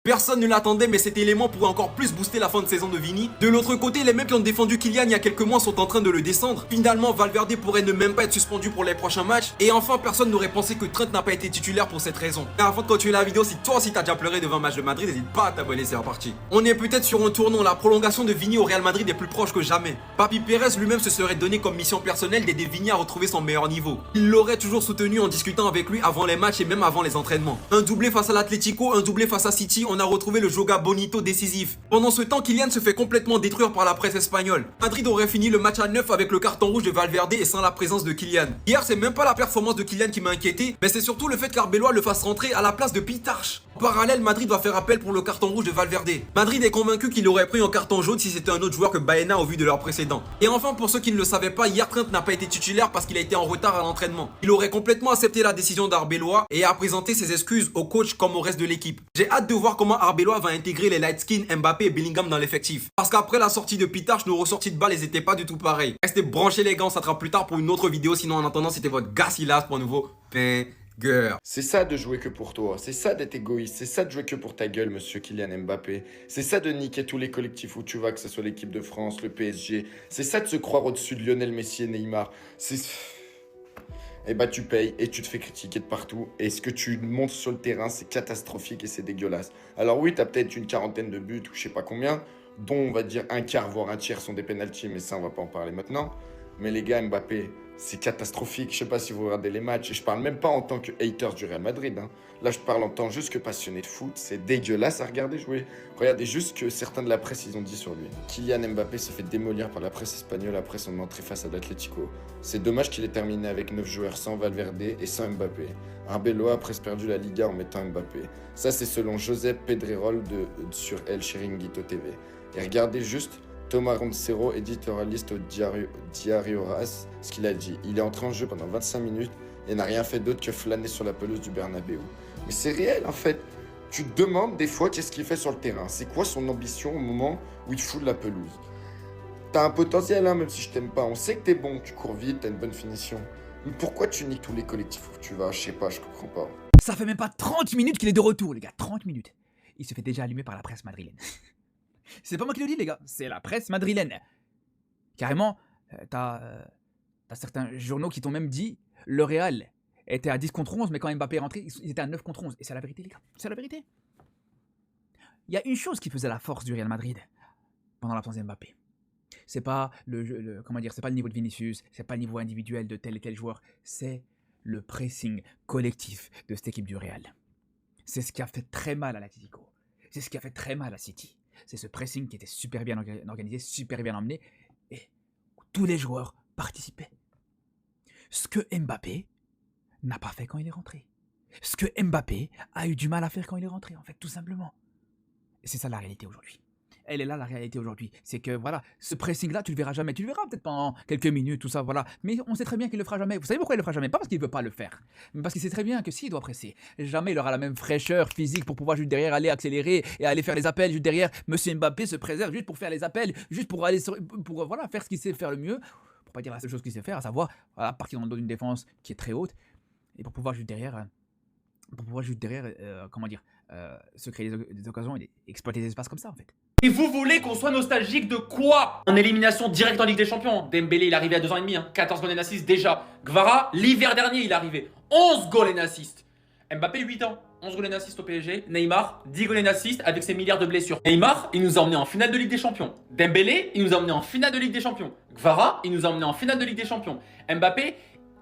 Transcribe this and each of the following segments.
Personne ne l'attendait, mais cet élément pourrait encore plus booster la fin de saison de Vini. De l'autre côté, les mêmes qui ont défendu Kylian il y a quelques mois sont en train de le descendre. Finalement, Valverde pourrait ne même pas être suspendu pour les prochains matchs. Et enfin, personne n'aurait pensé que Trent n'a pas été titulaire pour cette raison. Et avant de continuer la vidéo, si toi aussi t'as déjà pleuré devant un match de Madrid, n'hésite pas à t'abonner, c'est reparti. On est peut-être sur un tournant, la prolongation de Vini au Real Madrid est plus proche que jamais. Papi Pérez lui-même se serait donné comme mission personnelle d'aider Vini à retrouver son meilleur niveau. Il l'aurait toujours soutenu en discutant avec lui avant les matchs et même avant les entraînements. Un doublé face à l'Atlético, un doublé face à City, on a retrouvé le Joga Bonito décisif. Pendant ce temps, Kylian se fait complètement détruire par la presse espagnole. Madrid aurait fini le match à 9 avec le carton rouge de Valverde et sans la présence de Kylian. Hier, c'est même pas la performance de Kylian qui m'a inquiété, mais c'est surtout le fait qu'Arbeloa le fasse rentrer à la place de Pitarch. En parallèle, Madrid va faire appel pour le carton rouge de Valverde. Madrid est convaincu qu'il aurait pris un carton jaune si c'était un autre joueur que Baena au vu de leur précédent. Et enfin, pour ceux qui ne le savaient pas, hier Trent n'a pas été titulaire parce qu'il a été en retard à l'entraînement. Il aurait complètement accepté la décision d'Arbeloa et a présenté ses excuses au coach comme au reste de l'équipe. J'ai hâte de voir comment Arbeloa va intégrer les light-skin Mbappé et Bellingham dans l'effectif. Parce qu'après la sortie de Pitarch, nos ressorties de balles n'étaient pas du tout pareilles. Restez branchés les gars, on s'attrape plus tard pour une autre vidéo. Sinon en attendant, c'était votre gars Silas pour un nouveau Banger. C'est ça de jouer que pour toi, c'est ça d'être égoïste, c'est ça de jouer que pour ta gueule, monsieur Kylian Mbappé. C'est ça de niquer tous les collectifs où tu vas, que ce soit l'équipe de France, le PSG. C'est ça de se croire au-dessus de Lionel Messi et Neymar. Eh bah tu payes et tu te fais critiquer de partout. Et ce que tu montres sur le terrain, c'est catastrophique et c'est dégueulasse. Alors oui, t'as peut-être une quarantaine de buts ou je sais pas combien, dont on va dire un quart, voire un tiers sont des pénaltys, mais ça on va pas en parler maintenant. Mais les gars, Mbappé, c'est catastrophique. Je sais pas si vous regardez les matchs. Et je parle même pas en tant que hater du Real Madrid. Là, je parle en tant juste que passionné de foot. C'est dégueulasse à regarder jouer. Regardez juste ce que certains de la presse ils ont dit sur lui. Kylian Mbappé se fait démolir par la presse espagnole après son entrée face à l'Atlético. C'est dommage qu'il ait terminé avec 9 joueurs sans Valverde et sans Mbappé. Arbeloa a presque perdu la Liga en mettant Mbappé. Ça, c'est selon Josep Pedrerol sur El Chiringuito TV. Et regardez juste Thomas Roncero, éditorialiste au Diario As, ce qu'il a dit. Il est entré en jeu pendant 25 minutes et n'a rien fait d'autre que flâner sur la pelouse du Bernabéu. Mais c'est réel en fait. Tu te demandes des fois qu'est-ce qu'il fait sur le terrain. C'est quoi son ambition au moment où il fout de la pelouse. T'as un potentiel, hein, même si je t'aime pas. On sait que t'es bon, tu cours vite, t'as une bonne finition. Mais pourquoi tu niques tous les collectifs où tu vas? Je sais pas, je comprends pas. Ça fait même pas 30 minutes qu'il est de retour, les gars. 30 minutes. Il se fait déjà allumer par la presse madrilène. C'est pas moi qui le dis, les gars. C'est la presse madrilène. Carrément, t'as certains journaux qui t'ont même dit le Real était à 10 contre 11, mais quand Mbappé est rentré, ils étaient à 9 contre 11. Et c'est la vérité, les gars. C'est la vérité. Il y a une chose qui faisait la force du Real Madrid pendant l'absence de Mbappé. C'est pas comment dire, c'est pas le niveau de Vinicius, c'est pas le niveau individuel de tel et tel joueur, c'est le pressing collectif de cette équipe du Real. C'est ce qui a fait très mal à l'Atlético. C'est ce qui a fait très mal à City. C'est ce pressing qui était super bien organisé, super bien emmené, et où tous les joueurs participaient. Ce que Mbappé n'a pas fait quand il est rentré. Ce que Mbappé a eu du mal à faire quand il est rentré, en fait, tout simplement. Et c'est ça la réalité aujourd'hui. Elle est là, la réalité aujourd'hui. C'est que, voilà, ce pressing-là, tu le verras jamais. Tu le verras peut-être pendant quelques minutes, tout ça, voilà. Mais on sait très bien qu'il le fera jamais. Vous savez pourquoi il le fera jamais? Pas parce qu'il ne veut pas le faire, mais parce qu'il sait très bien que s'il doit presser, jamais il aura la même fraîcheur physique pour pouvoir juste derrière aller accélérer et aller faire les appels juste derrière. Monsieur Mbappé se préserve juste pour faire les appels, juste pour aller pour voilà, faire ce qu'il sait faire le mieux, pour pas dire la seule chose qu'il sait faire, à savoir voilà, partir dans le dos d'une défense qui est très haute et pour pouvoir juste derrière, comment dire, se créer des occasions et exploiter des espaces comme ça en fait. Et vous voulez qu'on soit nostalgique de quoi? En élimination directe en Ligue des Champions. Dembélé, il est arrivé à 2 ans et demi, 14 goals et assists déjà. Gvara, l'hiver dernier, il est arrivé. 11 goals et assists. Mbappé, 8 ans. 11 goals et assists au PSG. Neymar, 10 goals et assists avec ses milliards de blessures. Neymar, il nous a emmenés en finale de Ligue des Champions. Dembélé, il nous a emmenés en finale de Ligue des Champions. Gvara, il nous a emmenés en finale de Ligue des Champions. Mbappé,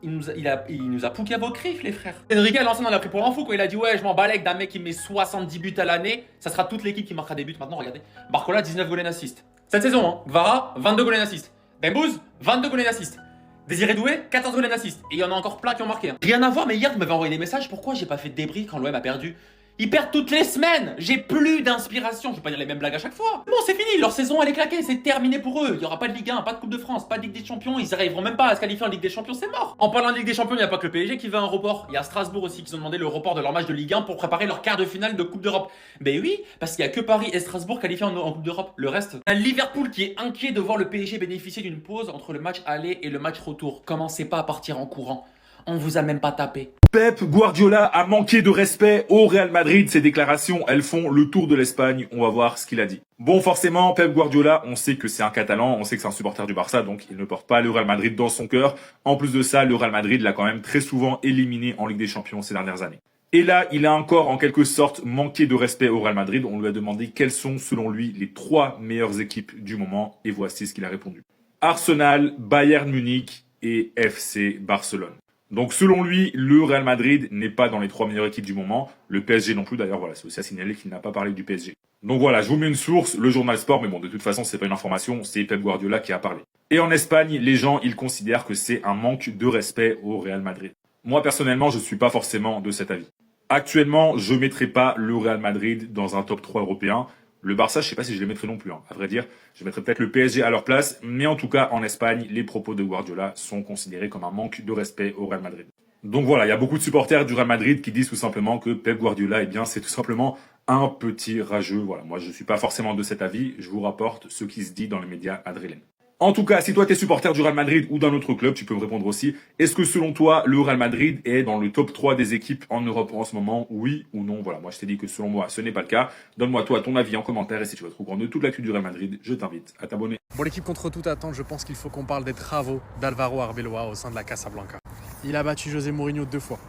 il nous a pouqué à vos griffes, les frères. Enrique, à l'ancien, on l'a pris pour un fou quand il a dit ouais, je m'en balèque d'un mec qui met 70 buts à l'année. Ça sera toute l'équipe qui marquera des buts maintenant. Regardez, Barcola, 19 goals et assists. Cette saison, hein. Gvara, 22 goals et assists. Dembouz, 22 goals et assists. Désiré Doué, 14 goals et assists. Et il y en a encore plein qui ont marqué. Hein. Rien à voir, mais hier, vous m'avez envoyé des messages. Pourquoi j'ai pas fait de débrief quand l'OM a perdu? Ils perdent toutes les semaines. J'ai plus d'inspiration. Je vais pas dire les mêmes blagues à chaque fois. Bon, c'est fini. Leur saison, elle est claquée. C'est terminé pour eux. Il y aura pas de Ligue 1, pas de Coupe de France, pas de Ligue des Champions. Ils arriveront même pas à se qualifier en Ligue des Champions. C'est mort. En parlant de Ligue des Champions, il n'y a pas que le PSG qui veut un report. Il y a Strasbourg aussi qui ont demandé le report de leur match de Ligue 1 pour préparer leur quart de finale de Coupe d'Europe. Ben oui, parce qu'il y a que Paris et Strasbourg qualifiés en Coupe d'Europe. Le reste. Un Liverpool qui est inquiet de voir le PSG bénéficier d'une pause entre le match aller et le match retour. Commencez pas à partir en courant. On vous a même pas tapé. Pep Guardiola a manqué de respect au Real Madrid. Ses déclarations, elles font le tour de l'Espagne. On va voir ce qu'il a dit. Bon, forcément, Pep Guardiola, on sait que c'est un Catalan, on sait que c'est un supporter du Barça, donc il ne porte pas le Real Madrid dans son cœur. En plus de ça, le Real Madrid l'a quand même très souvent éliminé en Ligue des Champions ces dernières années. Et là, il a encore en quelque sorte manqué de respect au Real Madrid. On lui a demandé quelles sont, selon lui, les 3 meilleures équipes du moment. Et voici ce qu'il a répondu. Arsenal, Bayern Munich et FC Barcelone. Donc selon lui, le Real Madrid n'est pas dans les 3 meilleures équipes du moment. Le PSG non plus, d'ailleurs, voilà, c'est aussi à signaler qu'il n'a pas parlé du PSG. Donc voilà, je vous mets une source, le journal Sport, mais bon, de toute façon, c'est pas une information, c'est Pep Guardiola qui a parlé. Et en Espagne, les gens, ils considèrent que c'est un manque de respect au Real Madrid. Moi, personnellement, je suis pas forcément de cet avis. Actuellement, je mettrai pas le Real Madrid dans un top 3 européen. Le Barça, je sais pas si je les mettrai non plus, hein. À vrai dire, je mettrais peut-être le PSG à leur place, mais en tout cas, en Espagne, les propos de Guardiola sont considérés comme un manque de respect au Real Madrid. Donc voilà, il y a beaucoup de supporters du Real Madrid qui disent tout simplement que Pep Guardiola, eh bien, c'est tout simplement un petit rageux. Voilà, moi, je suis pas forcément de cet avis, je vous rapporte ce qui se dit dans les médias madrilènes. En tout cas, si toi t'es supporter du Real Madrid ou d'un autre club, tu peux me répondre aussi. Est-ce que selon toi, le Real Madrid est dans le top 3 des équipes en Europe en ce moment? Oui ou non? Voilà, moi je t'ai dit que selon moi, ce n'est pas le cas. Donne-moi toi ton avis en commentaire et si tu veux être au courant de toute l'actu du Real Madrid, je t'invite à t'abonner. Pour l'équipe contre toute attente, je pense qu'il faut qu'on parle des travaux d'Alvaro Arbeloa au sein de la Casablanca. Il a battu José Mourinho 2 fois,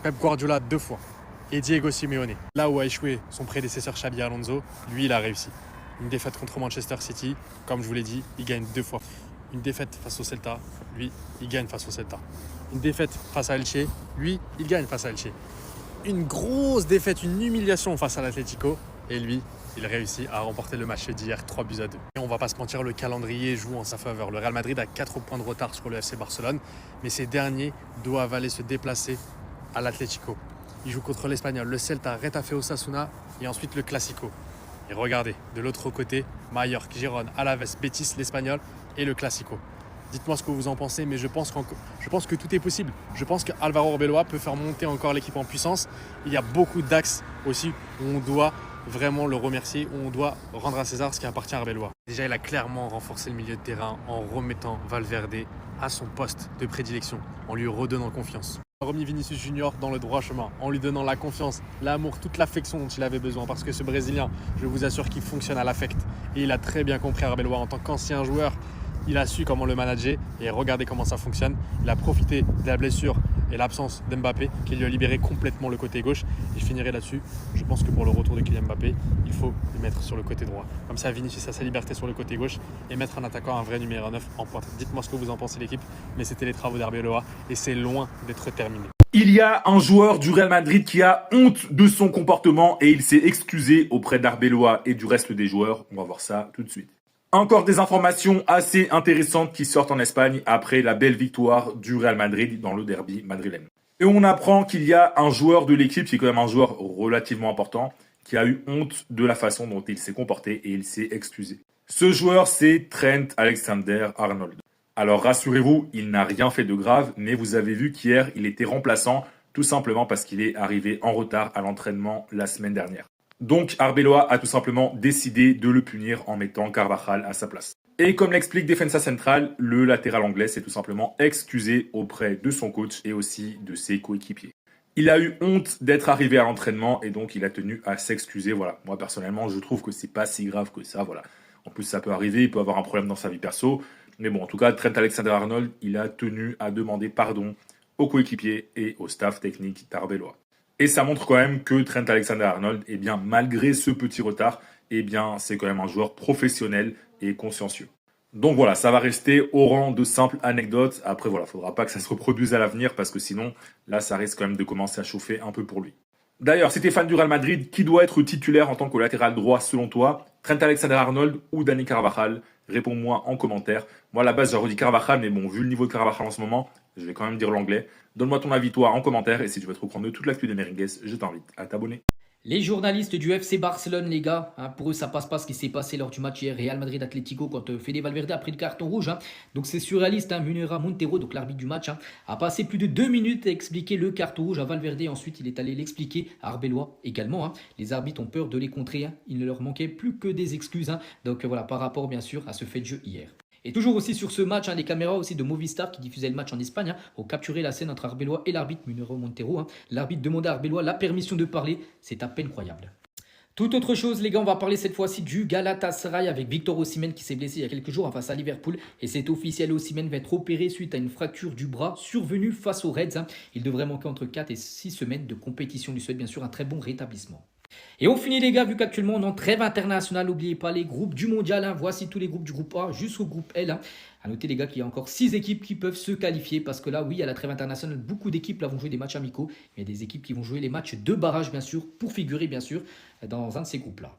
Pep Guardiola 2 fois et Diego Simeone. Là où a échoué son prédécesseur Xabi Alonso, lui il a réussi. Une défaite contre Manchester City, comme je vous l'ai dit, il gagne 2 fois. Une défaite face au Celta, lui, il gagne face au Celta. Une défaite face à Elche, lui, il gagne face à Elche. Une grosse défaite, une humiliation face à l'Atlético, et lui, il réussit à remporter le match d'hier 3-2. Et on va pas se mentir, le calendrier joue en sa faveur. Le Real Madrid a 4 points de retard sur le FC Barcelone, mais ces derniers doivent aller se déplacer à l'Atlético. Ils jouent contre l'Espagnol, le Celta, Retafe Osasuna et ensuite le Classico. Et regardez, de l'autre côté, Mallorca, Girona, Alaves, Betis, l'Espagnol et le Classico. Dites-moi ce que vous en pensez, mais je pense que tout est possible. Je pense qu'Alvaro Arbeloa peut faire monter encore l'équipe en puissance. Il y a beaucoup d'axes aussi où on doit vraiment le remercier, où on doit rendre à César ce qui appartient à Arbeloa. Déjà, il a clairement renforcé le milieu de terrain en remettant Valverde à son poste de prédilection, en lui redonnant confiance. Il a remis Vinicius Junior dans le droit chemin, en lui donnant la confiance, l'amour, toute l'affection dont il avait besoin. Parce que ce Brésilien, je vous assure qu'il fonctionne à l'affect. Et il a très bien compris Arbeloa en tant qu'ancien joueur. Il a su comment le manager et regardez comment ça fonctionne. Il a profité de la blessure et l'absence d'Mbappé qui lui a libéré complètement le côté gauche. Et je finirai là-dessus. Je pense que pour le retour de Kylian Mbappé, il faut le mettre sur le côté droit. Comme ça, Vinicius a sa liberté sur le côté gauche et mettre un attaquant, un vrai numéro 9 en pointe. Dites-moi ce que vous en pensez l'équipe, mais c'était les travaux d'Arbeloa et c'est loin d'être terminé. Il y a un joueur du Real Madrid qui a honte de son comportement et il s'est excusé auprès d'Arbeloa et du reste des joueurs. On va voir ça tout de suite. Encore des informations assez intéressantes qui sortent en Espagne après la belle victoire du Real Madrid dans le derby madrilène. Et on apprend qu'il y a un joueur de l'équipe, qui est quand même un joueur relativement important, qui a eu honte de la façon dont il s'est comporté et il s'est excusé. Ce joueur, c'est Trent Alexander-Arnold. Alors rassurez-vous, il n'a rien fait de grave, mais vous avez vu qu'hier, il était remplaçant, tout simplement parce qu'il est arrivé en retard à l'entraînement la semaine dernière. Donc Arbeloa a tout simplement décidé de le punir en mettant Carvajal à sa place. Et comme l'explique Defensa Central, le latéral anglais s'est tout simplement excusé auprès de son coach et aussi de ses coéquipiers. Il a eu honte d'être arrivé à l'entraînement et donc il a tenu à s'excuser. Voilà, moi personnellement je trouve que c'est pas si grave que ça. Voilà, en plus ça peut arriver, il peut avoir un problème dans sa vie perso. Mais bon, en tout cas, Trent Alexander-Arnold, il a tenu à demander pardon aux coéquipiers et au staff technique d'Arbeloa. Et ça montre quand même que Trent Alexander-Arnold, eh bien, malgré ce petit retard, eh bien, c'est quand même un joueur professionnel et consciencieux. Donc voilà, ça va rester au rang de simples anecdotes. Après, voilà, faudra pas que ça se reproduise à l'avenir parce que sinon, là, ça risque quand même de commencer à chauffer un peu pour lui. D'ailleurs, si t'es fan du Real Madrid, qui doit être titulaire en tant que latéral droit selon toi? Trent Alexander-Arnold ou Dani Carvajal? Réponds-moi en commentaire. Moi, à la base, j'aurais dit Carvajal, mais bon, vu le niveau de Carvajal en ce moment, je vais quand même dire l'anglais. Donne-moi ton avis, toi, en commentaire. Et si tu veux être au courant de toute l'actu des Merengues, je t'invite à t'abonner. Les journalistes du FC Barcelone, les gars, pour eux, ça passe pas ce qui s'est passé lors du match hier Real Madrid-Atlético quand Fede Valverde a pris le carton rouge. Donc c'est surréaliste, Munera Montero, donc l'arbitre du match, a passé plus de 2 minutes à expliquer le carton rouge à Valverde. Ensuite, il est allé l'expliquer à Arbeloa également. Les arbitres ont peur de les contrer. Il ne leur manquait plus que des excuses. Donc voilà, par rapport bien sûr à ce fait de jeu hier. Et toujours aussi sur ce match, les caméras aussi de Movistar qui diffusaient le match en Espagne ont capturé la scène entre Arbeloa et l'arbitre Munero Montero. L'arbitre demandait à Arbeloa la permission de parler. C'est à peine croyable. Toute autre chose, les gars, on va parler cette fois-ci du Galatasaray avec Victor Osimhen qui s'est blessé il y a quelques jours face à Liverpool. Et c'est officiel, Osimhen va être opéré suite à une fracture du bras survenue face aux Reds. Il devrait manquer entre 4 et 6 semaines de compétition. On lui souhaite bien sûr un très bon rétablissement. Et on finit les gars, vu qu'actuellement on est en trêve internationale, n'oubliez pas les groupes du mondial, voici tous les groupes du groupe A jusqu'au groupe L. A noter les gars qu'il y a encore 6 équipes qui peuvent se qualifier parce que là oui, à la trêve internationale, beaucoup d'équipes là vont jouer des matchs amicaux, mais il y a des équipes qui vont jouer les matchs de barrage bien sûr pour figurer bien sûr dans un de ces groupes là.